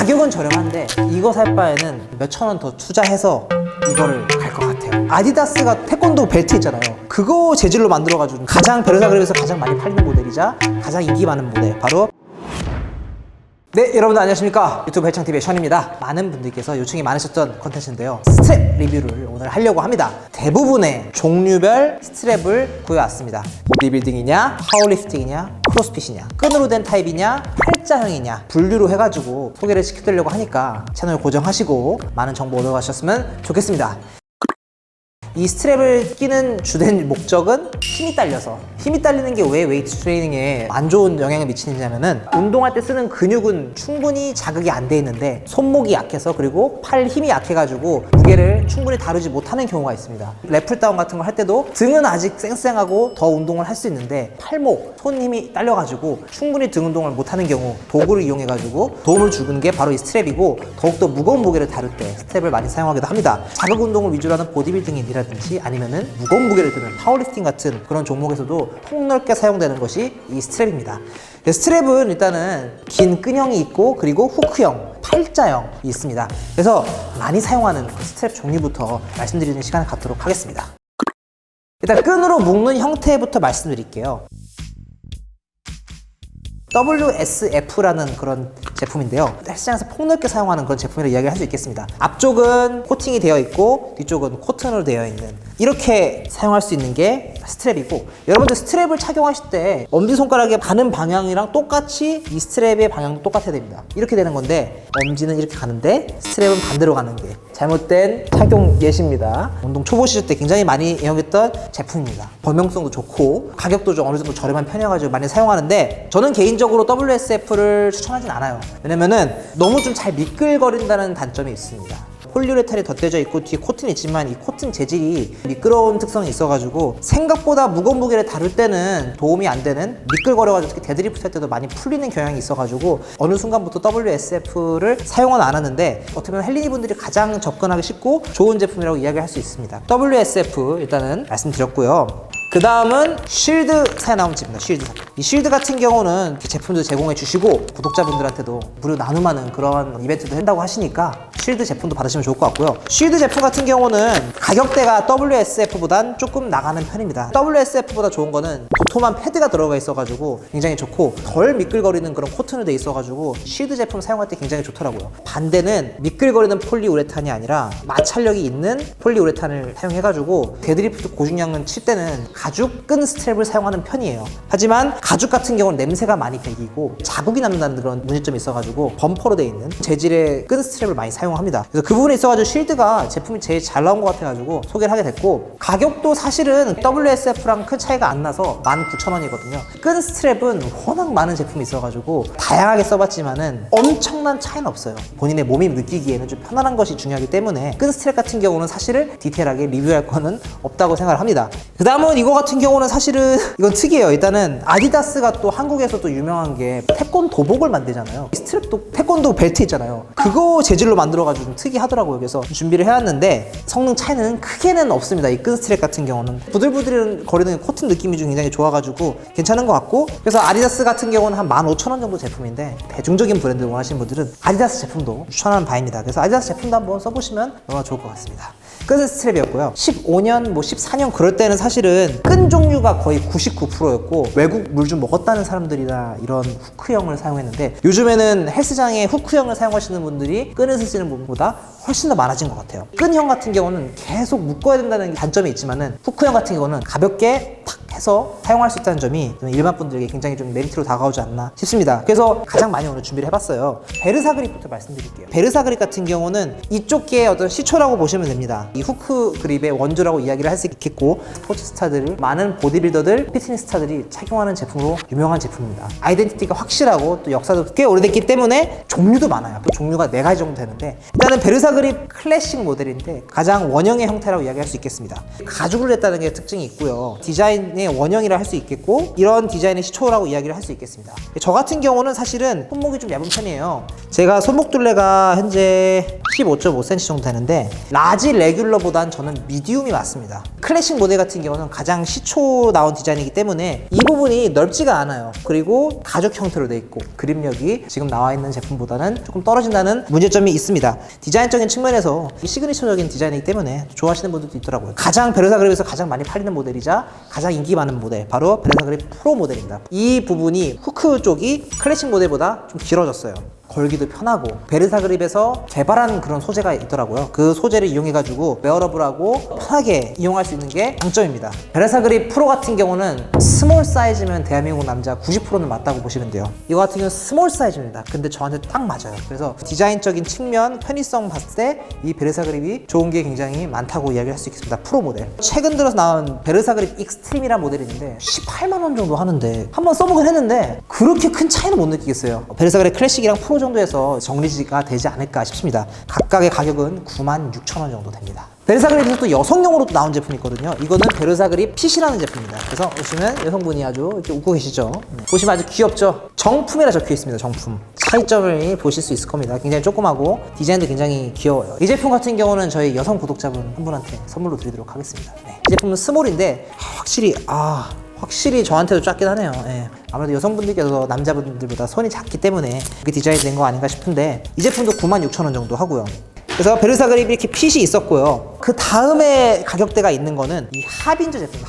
가격은 저렴한데 이거 살 바에는 몇천 원 더 투자해서 이거를 갈 것 같아요. 아디다스가 태권도 벨트 있잖아요. 그거 재질로 만들어가지고 가장 베르사 그립에서 가장 많이 팔리는 모델이자 가장 인기 많은 모델, 바로 네, 여러분들 안녕하십니까. 유튜브 헬창TV의 션입니다. 많은 분들께서 요청이 많으셨던 컨텐츠인데요, 스트랩 리뷰를 오늘 하려고 합니다. 대부분의 종류별 스트랩을 구해왔습니다. 보디빌딩이냐, 파워리프팅이냐, 크로스핏이냐, 끈으로 된 타입이냐, 팔자형이냐 분류로 해가지고 소개를 시켜드리려고 하니까 채널 고정하시고 많은 정보 얻어가셨으면 좋겠습니다. 이 스트랩을 끼는 주된 목적은 힘이 딸려서, 힘이 딸리는 게 왜 웨이트 트레이닝에 안 좋은 영향을 미치느냐면은, 운동할 때 쓰는 근육은 충분히 자극이 안 돼 있는데 손목이 약해서, 그리고 팔 힘이 약해가지고 무게를 충분히 다루지 못하는 경우가 있습니다. 랩풀다운 같은 걸 할 때도 등은 아직 쌩쌩하고 더 운동을 할 수 있는데 팔목, 손 힘이 딸려가지고 충분히 등 운동을 못하는 경우, 도구를 이용해가지고 도움을 주는 게 바로 이 스트랩이고, 더욱더 무거운 무게를 다룰 때 스트랩을 많이 사용하기도 합니다. 자극 운동을 위주로 하는 보디빌딩이라든지 아니면은 무거운 무게를 드는 파워리프팅 같은 그런 종목에서도 폭넓게 사용되는 것이 이 스트랩입니다. 스트랩은 일단은 긴 끈형이 있고, 그리고 후크형, 팔자형이 있습니다. 그래서 많이 사용하는 그 스트랩 종류부터 말씀드리는 시간을 갖도록 하겠습니다. 일단 끈으로 묶는 형태부터 말씀드릴게요. WSF라는 그런 제품인데요, 헬스장에서 폭넓게 사용하는 그런 제품이라고 이야기를 할 수 있겠습니다. 앞쪽은 코팅이 되어 있고 뒤쪽은 코튼으로 되어 있는, 이렇게 사용할 수 있는 게 스트랩이고, 여러분들 스트랩을 착용하실 때 엄지손가락에 가는 방향이랑 똑같이 이 스트랩의 방향도 똑같아야 됩니다. 이렇게 되는 건데, 엄지는 이렇게 가는데 스트랩은 반대로 가는 게 잘못된 착용 예시입니다. 운동 초보 시절 때 굉장히 많이 이용했던 제품입니다. 범용성도 좋고 가격도 좀 어느 정도 저렴한 편이어가지고 많이 사용하는데, 저는 개인적으로 WSF를 추천하진 않아요. 왜냐면은 너무 좀 잘 미끌거린다는 단점이 있습니다. 폴리우레탄이 덧대져 있고 뒤에 코튼이 있지만 이 코튼 재질이 미끄러운 특성이 있어가지고 생각보다 무거운 무게를 다룰 때는 도움이 안 되는, 미끌거려가지고 특히 데드리프트 할 때도 많이 풀리는 경향이 있어가지고 어느 순간부터 WSF를 사용은 안 하는데, 어떻게 보면 헬린이 분들이 가장 접근하기 쉽고 좋은 제품이라고 이야기할 수 있습니다. WSF 일단은 말씀드렸고요. 그 다음은 쉴드사에 나온 제품입니다. 쉴드사. 이 쉴드 같은 경우는 제품도 제공해 주시고 구독자분들한테도 무료 나눔하는 그런 이벤트도 한다고 하시니까 쉴드 제품도 받으시면 좋을 것 같고요. 쉴드 제품 같은 경우는 가격대가 WSF보단 조금 나가는 편입니다. WSF보다 좋은 거는 도톰한 패드가 들어가 있어가지고 굉장히 좋고, 덜 미끌거리는 그런 코튼으로 돼 있어가지고 쉴드 제품 사용할 때 굉장히 좋더라고요. 반대는 미끌거리는 폴리우레탄이 아니라 마찰력이 있는 폴리우레탄을 사용해가지고 데드리프트 고중량을 칠 때는 가죽 끈 스트랩을 사용하는 편이에요. 하지만 가죽 같은 경우는 냄새가 많이 배기고 자국이 남는다는 그런 문제점이 있어가지고 범퍼로 돼 있는 재질의 끈 스트랩을 많이 사용합니다. 그래서 그 부분에 있어가지고 쉴드가 제품이 제일 잘 나온 것 같아가지고 소개를 하게 됐고, 가격도 사실은 WSF랑 큰 차이가 안 나서 19,000원이거든요. 끈 스트랩은 워낙 많은 제품이 있어가지고 다양하게 써봤지만은 엄청난 차이는 없어요. 본인의 몸이 느끼기에는 좀 편안한 것이 중요하기 때문에 끈 스트랩 같은 경우는 사실은 디테일하게 리뷰할 거는 없다고 생각을 합니다. 그 다음은 이거 같은 경우는 사실은 이건 특이해요. 일단은 아디다스가 또 한국에서 또 유명한 게 태권도복을 만들잖아요. 이 스트랩도 태권도 벨트 있잖아요. 그거 재질로 만들어가지고 좀 특이하더라고요. 그래서 준비를 해왔는데 성능 차이는 크게는 없습니다. 이 끈 스트랩 같은 경우는 부들부들 거리는 코튼 느낌이 좀 굉장히 좋아가지고 괜찮은 것 같고, 그래서 아디다스 같은 경우는 한 15,000원 정도 제품인데 대중적인 브랜드 원하시는 분들은 아디다스 제품도 추천하는 바입니다. 그래서 아디다스 제품도 한번 써보시면 너무 좋을 것 같습니다. 끈 스트랩이었고요. 15년, 14년 그럴 때는 사실은 끈 종류가 거의 99%였고 외국 물 좀 먹었다는 사람들이나 이런 후크형을 사용했는데, 요즘에는 헬스장에 후크형을 사용하시는 분들이 끈을 쓰시는 분보다 훨씬 더 많아진 것 같아요. 끈형 같은 경우는 계속 묶어야 된다는 단점이 있지만은 후크형 같은 경우는 가볍게 탁 해서 사용할 수 있다는 점이 일반 분들에게 굉장히 좀 메리트로 다가오지 않나 싶습니다. 그래서 가장 많이 오늘 준비를 해봤어요. 베르사 그립부터 말씀드릴게요. 베르사 그립 같은 경우는 이쪽에 어떤 시초라고 보시면 됩니다. 이 후크 그립의 원조라고 이야기를 할 수 있겠고, 스포츠 스타들, 많은 보디빌더들, 피트니스 스타들이 착용하는 제품으로 유명한 제품입니다. 아이덴티티가 확실하고 또 역사도 꽤 오래됐기 때문에 종류도 많아요. 또 종류가 4가지 정도 되는데, 일단은 베르사 그립 클래식 모델인데 가장 원형의 형태라고 이야기할 수 있겠습니다. 가죽을 냈다는 게 특징이 있고요. 디자인의 디자인의 원형이라 할 수 있겠고 이런 디자인의 시초라고 이야기를 할 수 있겠습니다. 저 같은 경우는 사실은 손목이 좀 얇은 편이에요. 제가 손목 둘레가 현재 15.5cm 정도 되는데 라지 레귤러보단 저는 미디움이 맞습니다. 클래식 모델 같은 경우는 가장 시초 나온 디자인이기 때문에 이 부분이 넓지가 않아요. 그리고 가죽 형태로 돼 있고 그립력이 지금 나와 있는 제품보다는 조금 떨어진다는 문제점이 있습니다. 디자인적인 측면에서 시그니처적인 디자인이기 때문에 좋아하시는 분들도 있더라고요. 가장 베르사 그립에서 가장 많이 팔리는 모델이자 가장 인기 많은 모델 바로 베르사 그립 프로 모델입니다. 이 부분이 후크 쪽이 클래식 모델보다 좀 길어졌어요. 걸기도 편하고 베르사 그립에서 개발한 그런 소재가 있더라고요. 그 소재를 이용해가지고 웨어러블하고 편하게 이용할 수 있는 게 장점입니다. 베르사 그립 프로 같은 경우는 스몰 사이즈면 대한민국 남자 90%는 맞다고 보시면 돼요. 이거 같은 경우는 스몰 사이즈입니다. 근데 저한테 딱 맞아요. 그래서 디자인적인 측면, 편의성 봤을 때 이 베르사 그립이 좋은 게 굉장히 많다고 이야기를 할 수 있겠습니다. 프로 모델. 최근 들어서 나온 베르사 그립 익스트림이라는 모델이 있는데 18만 원 정도 하는데 한번 써보긴 했는데 그렇게 큰 차이는 못 느끼겠어요. 베르사 그립 클래식이랑 프로 정도에서 정리가 되지 않을까 싶습니다. 각각의 가격은 96,000원 정도 됩니다. 베르사 그립에서 또 여성용으로 또 나온 제품이 있거든요. 이거는 베르사 그립 핏이라는 제품입니다. 그래서 보시면 여성분이 아주 이렇게 웃고 계시죠. 보시면 아주 귀엽죠. 정품이라 적혀 있습니다. 정품. 차이점을 보실 수 있을 겁니다. 굉장히 조그마고 디자인도 굉장히 귀여워요. 이 제품 같은 경우는 저희 여성 구독자분 한 분한테 선물로 드리도록 하겠습니다. 네. 이 제품은 스몰인데 확실히 저한테도 작긴 하네요. 예. 아무래도 여성분들께서 남자분들보다 손이 작기 때문에 그렇게 디자인이 된 거 아닌가 싶은데 이 제품도 96,000원 정도 하고요. 그래서 베르사 그립이 이렇게 핏이 있었고요. 그 다음에 가격대가 있는 거는 이 하빈저 제품.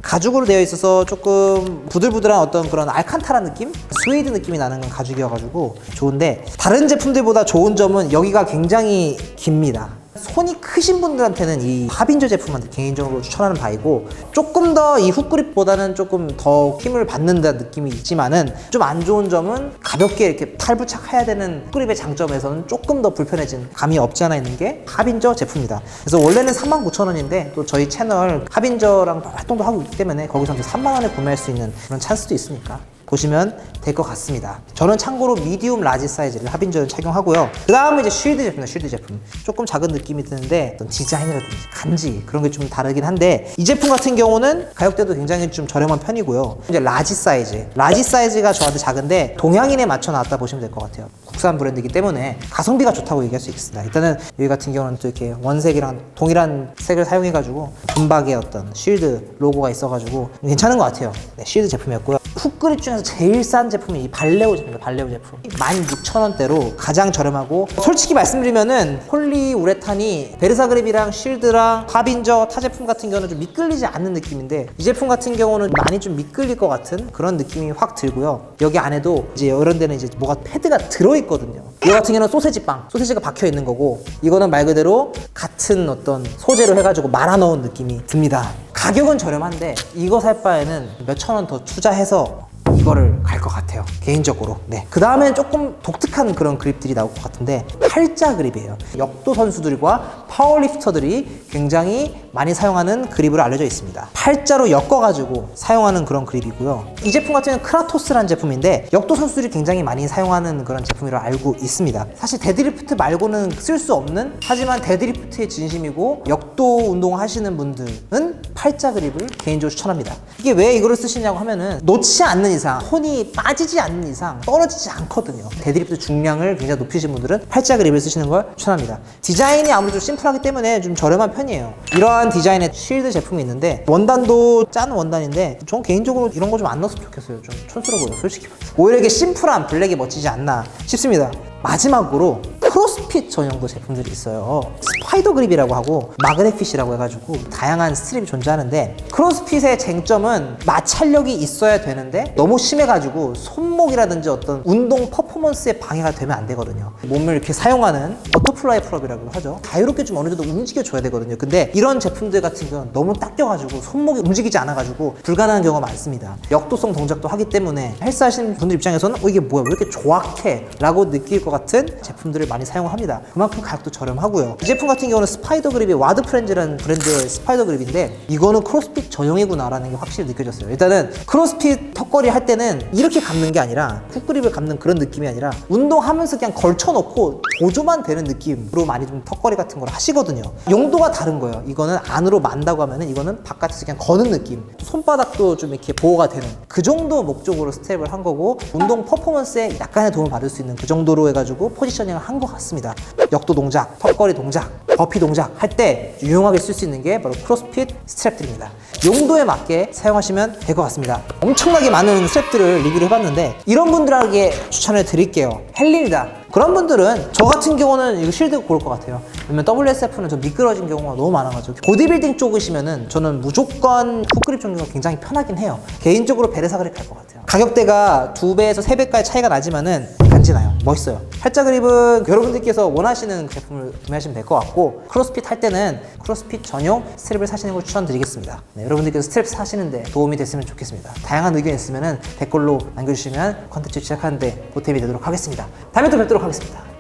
가죽으로 되어 있어서 조금 부들부들한 어떤 그런 알칸타라 느낌? 스웨이드 느낌이 나는 가죽이어가지고 좋은데 다른 제품들보다 좋은 점은 여기가 굉장히 깁니다. 손이 크신 분들한테는 이 하빈저 제품한테 개인적으로 추천하는 바이고 조금 더 이 훅그립보다는 조금 더 힘을 받는다는 느낌이 있지만은 좀 안 좋은 점은 가볍게 이렇게 탈부착해야 되는 훅그립의 장점에서는 조금 더 불편해진 감이 없지 않아 있는 게 하빈저 제품입니다. 그래서 원래는 39,000원인데 또 저희 채널 하빈저랑 활동도 하고 있기 때문에 거기서 이제 3만원에 구매할 수 있는 그런 찬스도 있으니까 보시면 될 것 같습니다. 저는 참고로 미디움 라지 사이즈를 하빈저를 착용하고요. 그 다음에 이제 쉴드 제품입니다. 쉴드 제품. 조금 작은 느낌이 드는데 어떤 디자인이라든지 간지 그런 게 좀 다르긴 한데 이 제품 같은 경우는 가격대도 굉장히 좀 저렴한 편이고요. 이제 라지 사이즈가 저한테 작은데 동양인에 맞춰 나왔다 보시면 될 것 같아요. 국산 브랜드이기 때문에 가성비가 좋다고 얘기할 수 있습니다. 일단은 여기 같은 경우는 또 이렇게 원색이랑 동일한 색을 사용해가지고 금박의 어떤 쉴드 로고가 있어가지고 괜찮은 것 같아요. 네, 쉴드 제품이었고요. 훅그립 중에서 제일 싼 제품이 이 발레오 제품입니다. 발레오 제품 16,000원대로 가장 저렴하고 솔직히 말씀드리면은 폴리우레탄이 베르사 그립이랑 쉴드랑 하빈저 타 제품 같은 경우는 좀 미끌리지 않는 느낌인데 이 제품 같은 경우는 많이 좀 미끌릴 것 같은 그런 느낌이 확 들고요. 여기 안에도 이제 이런 데는 이제 뭐가 패드가 들어있거든요. 이거 같은 경우는 소세지가 박혀 있는 거고 이거는 말 그대로 같은 어떤 소재로 해가지고 말아 넣은 느낌이 듭니다. 가격은 저렴한데 이거 살 바에는 몇천 원 더 투자해서 이거를 갈 것 같아요. 개인적으로. 네. 그 다음엔 조금 독특한 그런 그립들이 나올 것 같은데 팔자 그립이에요. 역도 선수들과 파워리프터들이 굉장히 많이 사용하는 그립으로 알려져 있습니다. 팔자로 엮어가지고 사용하는 그런 그립이고요. 이 제품 같은 경우는 크라토스라는 제품인데 역도 선수들이 굉장히 많이 사용하는 그런 제품이라고 알고 있습니다. 사실 데드리프트 말고는 쓸 수 없는 하지만 데드리프트의 진심이고 역도 운동 하시는 분들은 팔자 그립을 개인적으로 추천합니다. 이게 왜 이거를 쓰시냐고 하면은 놓지 않는 이상 손이 빠지지 않는 이상 떨어지지 않거든요. 데드리프트 중량을 굉장히 높이신 분들은 팔자 그립을 쓰시는 걸 추천합니다. 디자인이 아무래도 심플하기 때문에 좀 저렴한 편이에요. 이러한 디자인의 쉴드 제품이 있는데 원단도 짠 원단인데 전 개인적으로 이런 거 좀 안 넣었으면 좋겠어요. 좀 촌스러워요 솔직히. 오히려 이게 심플한 블랙이 멋지지 않나 싶습니다. 마지막으로 크로스핏 전용도 제품들이 있어요. 스파이더 그립이라고 하고 마그넷핏이라고 해가지고 다양한 스트립이 존재하는데 크로스핏의 쟁점은 마찰력이 있어야 되는데 너무 심해가지고 손목이라든지 어떤 운동 퍼포먼스에 방해가 되면 안 되거든요. 몸을 이렇게 사용하는 버터플라이 풀업이라고 하죠. 자유롭게 좀 어느 정도 움직여줘야 되거든요. 근데 이런 제품들 같은 경우는 너무 딱 껴가지고 손목이 움직이지 않아가지고 불가능한 경우가 많습니다. 역도성 동작도 하기 때문에 헬스 하시는 분들 입장에서는 이게 뭐야 왜 이렇게 조악해 라고 느낄 것 같은 제품들을 많이 사용합니다. 그만큼 가격도 저렴하고요. 이 제품 같은 경우는 스파이더 그립이 와드 프렌즈라는 브랜드의 스파이더 그립인데 이거는 크로스핏 전용이구나 라는 게 확실히 느껴졌어요. 일단은 크로스핏 턱걸이 할 때는 이렇게 감는 게 아니라 훅그립을 감는 그런 느낌이 아니라 운동하면서 그냥 걸쳐놓고 보조만 되는 느낌 느낌으로 많이 좀 턱걸이 같은 걸 하시거든요. 용도가 다른 거예요. 이거는 안으로 만다고 하면은 이거는 바깥에서 그냥 거는 느낌. 손바닥도 좀 이렇게 보호가 되는 그 정도 목적으로 스텝을 한 거고, 운동 퍼포먼스에 약간의 도움을 받을 수 있는 그 정도로 해가지고 포지셔닝을 한 것 같습니다. 역도 동작, 턱걸이 동작, 버피 동작 할 때 유용하게 쓸 수 있는 게 바로 크로스핏 스트랩들입니다. 용도에 맞게 사용하시면 될 것 같습니다. 엄청나게 많은 스트랩들을 리뷰를 해봤는데 이런 분들에게 추천을 드릴게요. 헬린이다. 그런 분들은 저 같은 경우는 이거 실드 고를 것 같아요. 왜냐면 WSF는 좀 미끄러진 경우가 너무 많아가지고 보디빌딩 쪽이시면은 저는 무조건 훅그립 종류가 굉장히 편하긴 해요. 개인적으로 베르사그립 갈 것 같아요. 가격대가 2배에서 3배까지 차이가 나지만은 간지나요. 멋있어요. 팔자 그립은 여러분들께서 원하시는 제품을 구매하시면 될 것 같고, 크로스핏 할 때는 크로스핏 전용 스트랩을 사시는 걸 추천드리겠습니다. 네, 여러분들께서 스트랩 사시는데 도움이 됐으면 좋겠습니다. 다양한 의견 있으면 댓글로 남겨주시면 컨텐츠 시작하는데 보탬이 되도록 하겠습니다. 다음에 또 뵙도록 하겠습니다.